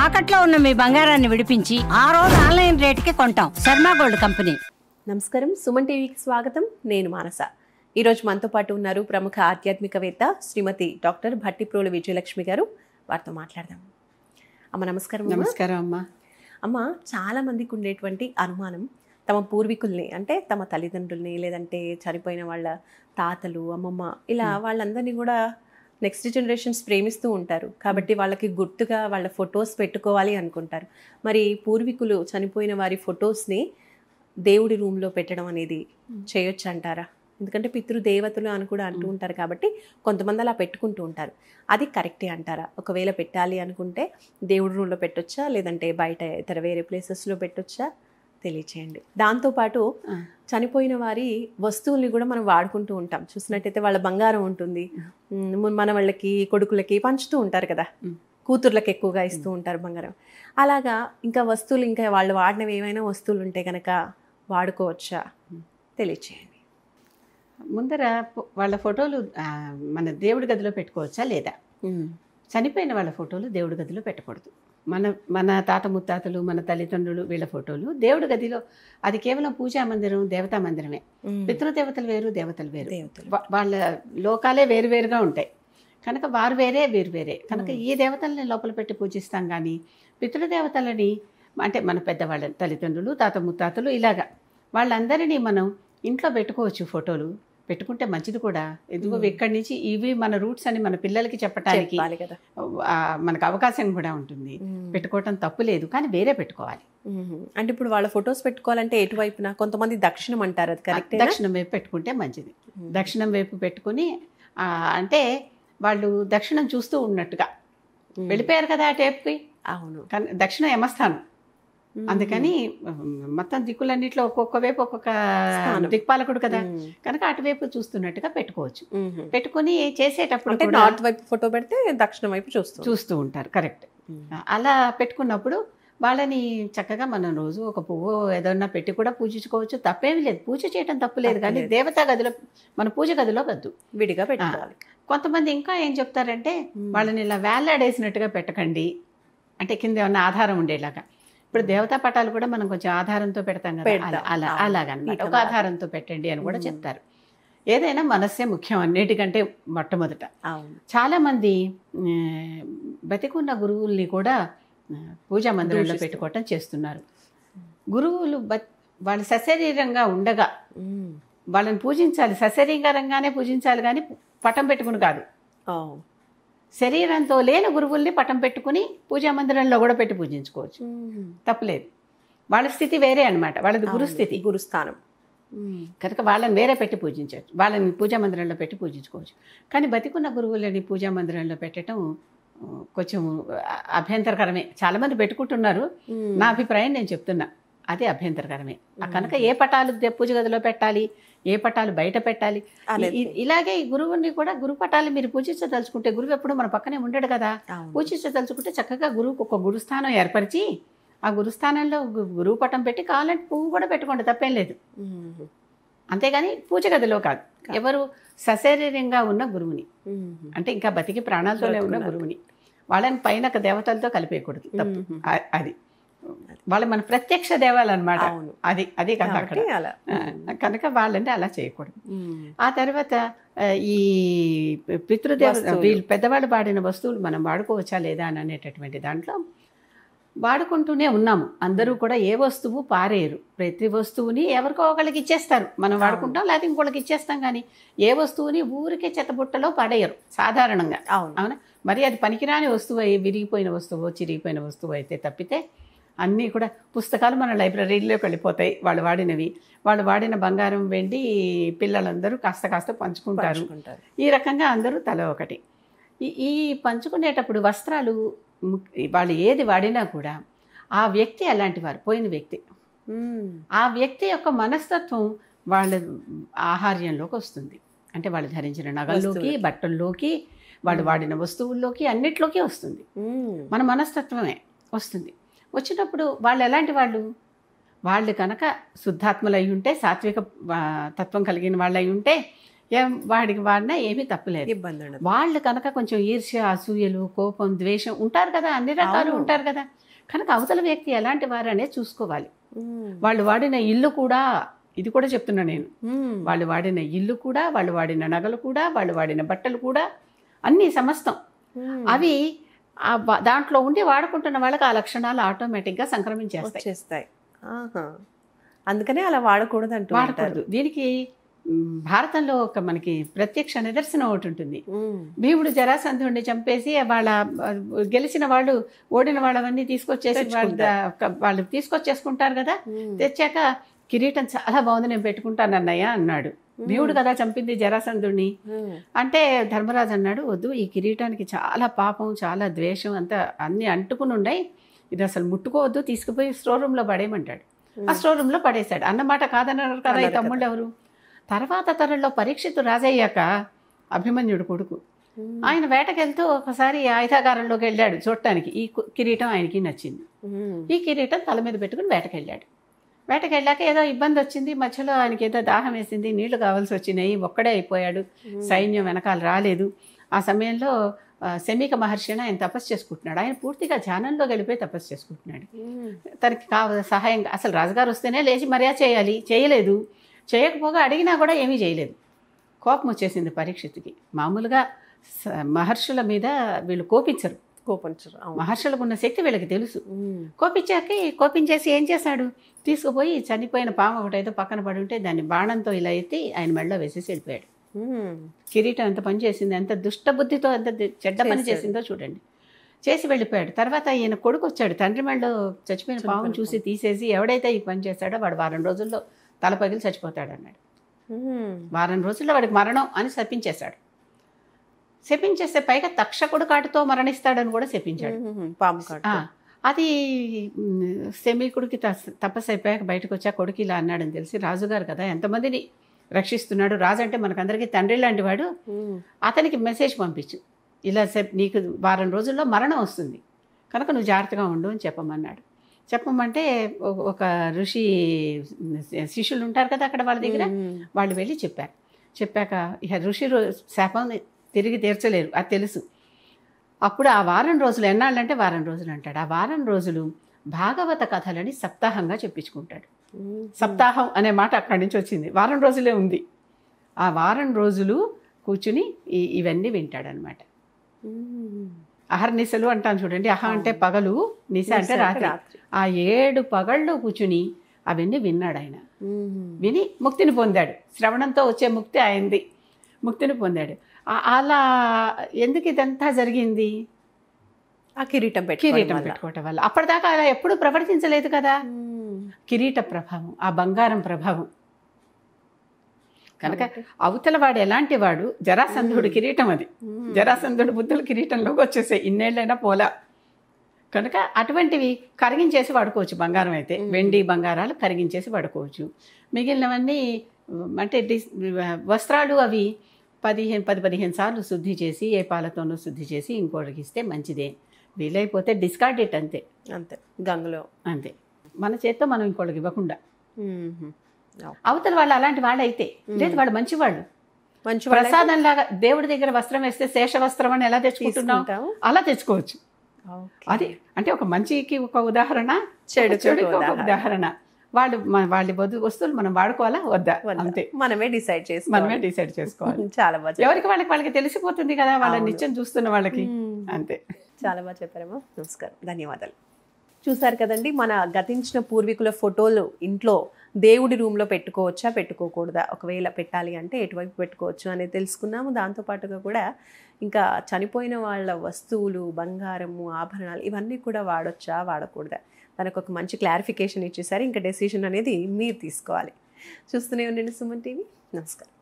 తాకట్లో ఉన్న మీ బంగారాన్ని విడిపించి ఆ రోజు ఆన్లైన్ రేటుకి కొంటాం. Sharma gold company. నమస్కారం, సుమన్ టీవీకి స్వాగతం. నేను మానస. ఈరోజు మనతో పాటు ఉన్నారు ప్రముఖ ఆధ్యాత్మికవేత్త శ్రీమతి డాక్టర్ భట్టిప్రోలు విజయలక్ష్మి గారు. వారితో మాట్లాడదాం. అమ్మ నమస్కారం. నమస్కారం అమ్మ. అమ్మ, చాలా మందికి ఉండేటువంటి అనుమానం, తమ పూర్వీకుల్ని అంటే తమ తల్లిదండ్రుల్ని లేదంటే చనిపోయిన వాళ్ళ తాతలు అమ్మమ్మ ఇలా వాళ్ళందరినీ కూడా నెక్స్ట్ జనరేషన్స్ ప్రేమిస్తూ ఉంటారు కాబట్టి వాళ్ళకి గుర్తుగా వాళ్ళ ఫొటోస్ పెట్టుకోవాలి అనుకుంటారు. మరి పూర్వీకులు చనిపోయిన వారి ఫొటోస్ని దేవుడి రూమ్లో పెట్టడం అనేది చేయొచ్చు అంటారా? ఎందుకంటే పితృదేవతలు అని కూడా అంటూ ఉంటారు కాబట్టి కొంతమంది అలా పెట్టుకుంటూ ఉంటారు. అది కరెక్టే అంటారా? ఒకవేళ పెట్టాలి అనుకుంటే దేవుడి రూమ్లో పెట్టొచ్చా, లేదంటే బయట ఇతర వేరే ప్లేసెస్లో పెట్టొచ్చా? తెలియచేయండి. దాంతోపాటు చనిపోయిన వారి వస్తువుల్ని కూడా మనం వాడుకుంటూ ఉంటాం. చూసినట్టయితే వాళ్ళ బంగారం ఉంటుంది, మన వాళ్ళకి కొడుకులకి పంచుతూ ఉంటారు కదా, కూతుర్లకు ఎక్కువగా ఇస్తూ ఉంటారు బంగారం. అలాగా ఇంకా వస్తువులు, ఇంకా వాళ్ళు వాడినవి ఏమైనా వస్తువులు ఉంటే కనుక వాడుకోవచ్చా? తెలియచేయండి. ముందర వాళ్ళ ఫోటోలు మన దేవుడి గదిలో పెట్టుకోవచ్చా లేదా? చనిపోయిన వాళ్ళ ఫోటోలు దేవుడి గదిలో పెట్టకూడదు. మన తాత ముత్తాతలు, మన తల్లిదండ్రులు, వీళ్ళ ఫోటోలు దేవుడి గదిలో, అది కేవలం పూజా మందిరం, దేవతా మందిరమే. పితృదేవతలు వేరు, దేవతలు వేరు. వాళ్ళ లోకాలే వేరువేరుగా ఉంటాయి కనుక వారు వేరే, వీరు వేరే కనుక ఈ దేవతల్ని లోపల పెట్టి పూజిస్తాం. కానీ పితృదేవతలని అంటే మన పెద్దవాళ్ళ తల్లిదండ్రులు, తాత ముత్తాతలు ఇలాగా వాళ్ళందరినీ మనం ఇంట్లో పెట్టుకోవచ్చు. ఫోటోలు పెట్టుకుంటే మంచిది కూడా. ఎందుకో ఇక్కడి నుంచి ఇవి మన రూట్స్ అని మన పిల్లలకి చెప్పడానికి మనకు అవకాశం కూడా ఉంటుంది. పెట్టుకోవటం తప్పు లేదు, కానీ వేరే పెట్టుకోవాలి. అంటే ఇప్పుడు వాళ్ళ ఫొటోస్ పెట్టుకోవాలంటే ఎటువైపున? కొంతమంది దక్షిణం అంటారు, అది కరెక్ట్? దక్షిణం వైపు పెట్టుకుంటే మంచిది. దక్షిణం వైపు పెట్టుకుని అంటే వాళ్ళు దక్షిణం చూస్తూ ఉన్నట్టుగా వెళ్ళిపోయారు కదా ఆ టేప్కి. అవును, కానీ దక్షిణ యమస్థానం, అందుకని మొత్తం దిక్కులన్నిట్లో ఒక్కొక్క వైపు ఒక్కొక్క దిక్పాలకుడు కదా, కనుక అటువైపు చూస్తున్నట్టుగా పెట్టుకోవచ్చు. పెట్టుకుని చేసేటప్పుడు నార్త్ వైపు ఫోటో పెడితే దక్షిణం వైపు చూస్తూ ఉంటారు. కరెక్ట్. అలా పెట్టుకున్నప్పుడు వాళ్ళని చక్కగా మనం రోజు ఒక పువ్వు ఏదన్నా పెట్టి కూడా పూజించుకోవచ్చు. తప్పేమీ లేదు, పూజ చేయటం తప్పు లేదు. కానీ దేవతా గదిలో, మన పూజ గదిలో వద్దు, విడిగా పెట్టుకోవాలి. కొంతమంది ఇంకా ఏం చెప్తారంటే వాళ్ళని ఇలా వేలాడేసినట్టుగా పెట్టకండి, అంటే కింద ఏమన్నా ఆధారం ఉండేలాగా. ఇప్పుడు దేవతా పటాలు కూడా మనం కొంచెం ఆధారంతో పెడతాం కదా, అలాగనమాట. ఒక ఆధారంతో పెట్టండి అని కూడా చెప్తారు. ఏదైనా మనస్సే ముఖ్యం అన్నిటికంటే మొట్టమొదట. చాలామంది బతికున్న గురువుల్ని కూడా పూజా మందిరంలో పెట్టుకోవటం చేస్తున్నారు. గురువులు వాళ్ళు సశరీరంగా ఉండగా వాళ్ళని పూజించాలి, సశరీరంగానే పూజించాలి, కానీ పటం పెట్టుకుని కాదు. శరీరంతో లేని గురువుల్ని పటం పెట్టుకుని పూజా మందిరంలో కూడా పెట్టి పూజించుకోవచ్చు, తప్పులేదు. వాళ్ళ స్థితి వేరే అనమాట, వాళ్ళది గురుస్థితి, గురుస్థానం కనుక వాళ్ళని వేరే పెట్టి పూజించవచ్చు, వాళ్ళని పూజా మందిరంలో పెట్టి పూజించుకోవచ్చు. కానీ బతికున్న గురువులని పూజా మందిరంలో పెట్టడం కొంచెం అభ్యంతరకరమే. చాలామంది పెట్టుకుంటున్నారు, నా అభిప్రాయం నేను చెప్తున్నా, అది అభ్యంతరకరమే. కనుక ఏ పటాలు పూజ గదిలో పెట్టాలి, ఏ పటాలు బయట పెట్టాలి, ఇలాగే ఈ గురువుని కూడా, గురు పటాలు మీరు పూజించదలుచుకుంటే, గురువు ఎప్పుడు మన పక్కనే ఉండడు కదా, పూజించదలుచుకుంటే చక్కగా గురువుకు ఒక గురుస్థానం ఏర్పరిచి ఆ గురుస్థానంలో గురువు పటం పెట్టి కావాలంటే పువ్వు కూడా పెట్టుకోండి, తప్పేం లేదు. అంతేగాని పూజ గదిలో కాదు. ఎవరు సశరీరంగా ఉన్న గురువుని, అంటే ఇంకా బతికి ప్రాణాలతోనే ఉన్న గురువుని, వాళ్ళని పైన దేవతలతో కలిపేయకూడదు, తప్పు అది. వాళ్ళు మన ప్రత్యక్ష దేవాలు అనమాట, అది కదా అక్కడ. కనుక వాళ్ళంటే అలా చేయకూడదు. ఆ తర్వాత ఈ పితృదేవత వీళ్ళు పెద్దవాళ్ళు వాడిన వస్తువులు మనం వాడుకోవచ్చా లేదా అని అనేటటువంటి దాంట్లో వాడుకుంటూనే ఉన్నాము. అందరూ కూడా ఏ వస్తువు పారేయరు, ప్రతి వస్తువుని ఎవరికో ఒకళ్ళకి ఇచ్చేస్తారు. మనం వాడుకుంటాం, లేకపోతే ఇంకోళ్ళకి ఇచ్చేస్తాం. కానీ ఏ వస్తువుని ఊరికే చెత్తబుట్టలో పడేయరు సాధారణంగా. అవునా? మరి అది పనికిరాని వస్తువు, విరిగిపోయిన వస్తువు, చిరిగిపోయిన వస్తువు అయితే తప్పితే అన్నీ కూడా పుస్తకాలు మన లైబ్రరీలోకి వెళ్ళిపోతాయి. వాళ్ళు వాడినవి, వాళ్ళు వాడిన బంగారం, వెండి పిల్లలందరూ కాస్త కాస్త పంచుకుంటారు. ఈ రకంగా అందరూ తల ఒకటి. ఈ పంచుకునేటప్పుడు వస్త్రాలు వాళ్ళు ఏది వాడినా కూడా ఆ వ్యక్తి అలాంటి వారు, పోయిన వ్యక్తి, ఆ వ్యక్తి యొక్క మనస్తత్వం వాళ్ళ ఆహార్యంలోకి వస్తుంది. అంటే వాళ్ళు ధరించిన నగల్లోకి, బట్టల్లోకి, వాళ్ళు వాడిన వస్తువుల్లోకి, అన్నిట్లోకి వస్తుంది. మన మనస్తత్వమే వస్తుంది. వచ్చినప్పుడు వాళ్ళు ఎలాంటి వాళ్ళు కనుక శుద్ధాత్మలు అయి ఉంటే, సాత్విక తత్వం కలిగిన వాళ్ళు అయి ఉంటే వాడికి వాడినా ఏమీ తప్పులేదు. ఇబ్బంది ఉండదు. వాళ్ళు కనుక కొంచెం ఈర్ష్య, అసూయలు, కోపం, ద్వేషం ఉంటారు కదా, అన్ని రకాలు ఉంటారు కదా. కనుక అవతల వ్యక్తి ఎలాంటి వారు అనేది చూసుకోవాలి. వాళ్ళు వాడిన ఇల్లు కూడా, ఇది కూడా చెప్తున్నా నేను, వాళ్ళు వాడిన ఇల్లు కూడా, వాళ్ళు వాడిన నగలు కూడా, వాళ్ళు వాడిన బట్టలు కూడా, అన్ని సమస్తం అవి దాంట్లో ఉండి వాడుకుంటున్న వాళ్ళకి ఆ లక్షణాలు ఆటోమేటిక్గా సంక్రమించేస్తాయి. అందుకనే అలా వాడకూడదు అంటూ వాడకూడదు. దీనికి భారతంలో ఒక మనకి ప్రత్యక్ష నిదర్శనం ఒకటి ఉంటుంది. భీముడు జరాసంధుడిని చంపేసి వాళ్ళ గెలిచిన వాళ్ళు ఓడిన వాళ్ళవన్నీ తీసుకొచ్చేసి వాళ్ళు తీసుకొచ్చేసుకుంటారు కదా. తెచ్చాక కిరీటం చాలా బాగుంది, నేను పెట్టుకుంటాను అన్నయ్య అన్నాడు. భీముడు కదా చంపింది జరాసంధుడిని అంటే ధర్మరాజు అన్నాడు, వద్దు, ఈ కిరీటానికి చాలా పాపం, చాలా ద్వేషం, అంతా అన్ని అంటుకుని ఉన్నాయి, ఇది అసలు ముట్టుకోవద్దు, తీసుకుపోయి స్టోర్ రూమ్లో పడేయమంటాడు. ఆ స్టోర్ రూమ్లో పడేశాడు. అన్నమాట కాదన్నారు కదా ఈ తమ్ముళ్ళు ఎవరు. తర్వాత తరంలో పరీక్షిత్తు రాజయ్యాక అభిమన్యుడు కొడుకు, ఆయన వేటకెళ్తూ ఒకసారి ఆయుధాగారంలోకి వెళ్ళాడు చూడటానికి. ఈ కిరీటం ఆయనకి నచ్చింది. ఈ కిరీటం తల మీద పెట్టుకుని వేటకెళ్ళాడు. వేటకెళ్ళాక ఏదో ఇబ్బంది వచ్చింది, మధ్యలో ఆయనకి ఏదో దాహం వేసింది, నీళ్లు కావాల్సి వచ్చినాయి, ఒక్కడే అయిపోయాడు, సైన్యం వెనకాల రాలేదు. ఆ సమయంలో శమీక మహర్షి ఆయన తపస్సు చేసుకుంటున్నాడు. ఆయన పూర్తిగా ధ్యానంలో గెలిపోయి తపస్సు చేసుకుంటున్నాడు. తనకి సహాయం, అసలు రాజుగారు వస్తేనే లేచి మర్యాద చేయాలి, చేయలేదు. చేయకపోగా అడిగినా కూడా ఏమీ చేయలేదు. కోపం వచ్చేసింది పరీక్షిత్తుకి. మామూలుగా మహర్షుల మీద వీళ్ళు కోపించరు. మహర్షులకు ఉన్న శక్తి వీళ్ళకి తెలుసు. కోపించేసి ఏం చేశాడు, తీసుకుపోయి చనిపోయిన పాము ఒకటైతే పక్కన పడి ఉంటే దాన్ని బాణంతో ఇలా ఎత్తి ఆయన మెడలో వేసేసి వెళ్ళిపోయాడు. కిరీటం ఎంత పని చేసింది, ఎంత దుష్టబుద్ధితో, ఎంత చెడ్డ పని చేసిందో చూడండి. చేసి వెళ్ళిపోయాడు. తర్వాత ఈయన కొడుకు వచ్చాడు. తండ్రి మెడలో చచ్చిపోయిన పామును చూసి తీసేసి, ఎవడైతే ఈ పని చేశాడో వాడు వారం రోజుల్లో తల పగిలి చచ్చిపోతాడు అన్నాడు. వారం రోజుల్లో వాడికి మరణం అని శపించేశాడు. శపించేస్తే పైగా తక్షకుడు కాటుతో మరణిస్తాడని కూడా శపించాడు. పాము కాటు. అది శమీకుడికి తపస్సు అయిపోయాక బయటకు వచ్చా కొడుకు ఇలా అన్నాడని తెలిసి, రాజుగారు కదా ఎంతమందిని రక్షిస్తున్నాడు, రాజు అంటే మనకందరికీ తండ్రి లాంటి వాడు, అతనికి మెసేజ్ పంపించు, ఇలా నీకు వారం రోజుల్లో మరణం వస్తుంది కనుక నువ్వు జాగ్రత్తగా ఉండు అని చెప్పమన్నాడు. చెప్పమంటే ఒక ఋషి శిష్యులు ఉంటారు కదా అక్కడ వాళ్ళ దగ్గర, వాళ్ళు వెళ్ళి చెప్పారు. చెప్పాక ఇక ఋషి శాపం తిరిగి తీర్చలేరు, అది తెలుసు. అప్పుడు ఆ వారం రోజులు ఎన్నాళ్ళంటే వారం రోజులు అంటాడు. ఆ వారం రోజులు భాగవత కథలని సప్తాహంగా చెప్పించుకుంటాడు. సప్తాహం అనే మాట అక్కడి నుంచి వచ్చింది, వారం రోజులే ఉంది. ఆ వారం రోజులు కూర్చుని ఇవన్నీ వింటాడనమాట. అహర్నిశలు అంటాను చూడండి. అహ అంటే పగలు, నిశ అంటే రాత్రి. ఆ 7 పగళ్ళు కూర్చుని అవన్నీ విన్నాడు ఆయన. విని ముక్తిని పొందాడు. శ్రవణంతో వచ్చే ముక్తి అయింది, ముక్తిని పొందాడు. అలా ఎందుకు ఇదంతా జరిగింది? ఆ కిరీటం పెట్టుకోవటం వల్ల. అప్పటిదాకా అలా ఎప్పుడు ప్రవర్తించలేదు కదా. కిరీట ప్రభావం, ఆ బంగారం ప్రభావం. కనుక అవతల వాడు ఎలాంటి వాడు, జరాసంధుడు కిరీటం అది. జరాసంధుడు బుద్ధులు కిరీటంలోకి వచ్చేసాయి, ఇన్నేళ్ళైనా పోలా. కనుక అటువంటివి కరిగించేసి వాడుకోవచ్చు. బంగారం అయితే వెండి బంగారాలు కరిగించేసి వాడుకోవచ్చు. మిగిలినవన్నీ అంటే వస్త్రాలు అవి 10-15 సార్లు శుద్ధి చేసి, ఏ పాలతోనూ శుద్ధి చేసి ఇంకోటికి ఇస్తే మంచిదే. వీలైపోతే డిస్కార్డ్ ఇట్, అంతే అంతే, గంగలో అంతే. మన చేత్తో మనం ఇంకోటికి ఇవ్వకుండా. అవతల వాళ్ళు అలాంటి వాళ్ళు అయితే లేదు, వాళ్ళు మంచివాళ్ళు. ప్రసాదం లాగా దేవుడి దగ్గర వస్త్రం వేస్తే శేష వస్త్రం అని ఎలా తెచ్చుకుంటున్నాం, అలా తెచ్చుకోవచ్చు. అది అంటే ఒక మంచికి ఒక ఉదాహరణ, చెడుకి ఒక ఉదాహరణ. వాళ్ళ వస్తువులు మనం వాడుకోవాలా వద్దా, అంతే మనమే డిసైడ్ చేసుకోవాలి. చాలా బాగా ఎవరికి వాళ్ళకి తెలిసిపోతుంది కదా, వాళ్ళ నిత్యం చూస్తున్న వాళ్ళకి. అంతే. చాలా బాగా చెప్పారమ్మా. నమస్కారం, ధన్యవాదాలు. చూసారు కదండి, మన గతించిన పూర్వీకుల ఫోటోలు ఇంట్లో దేవుడి రూమ్లో పెట్టుకోవచ్చా, పెట్టుకోకూడదా, ఒకవేళ పెట్టాలి అంటే ఎటువైపు పెట్టుకోవచ్చు అనేది తెలుసుకున్నాము. దాంతోపాటుగా కూడా ఇంకా చనిపోయిన వాళ్ళ వస్తువులు, బంగారము, ఆభరణాలు ఇవన్నీ కూడా వాడొచ్చా, వాడకూడదా, దానికి ఒక మంచి క్లారిఫికేషన్ ఇచ్చేసారు. ఇంకా డెసిషన్ అనేది మీరు తీసుకోవాలి. చూస్తూనే ఉండండి సుమన్ టీవీ. నమస్కారం.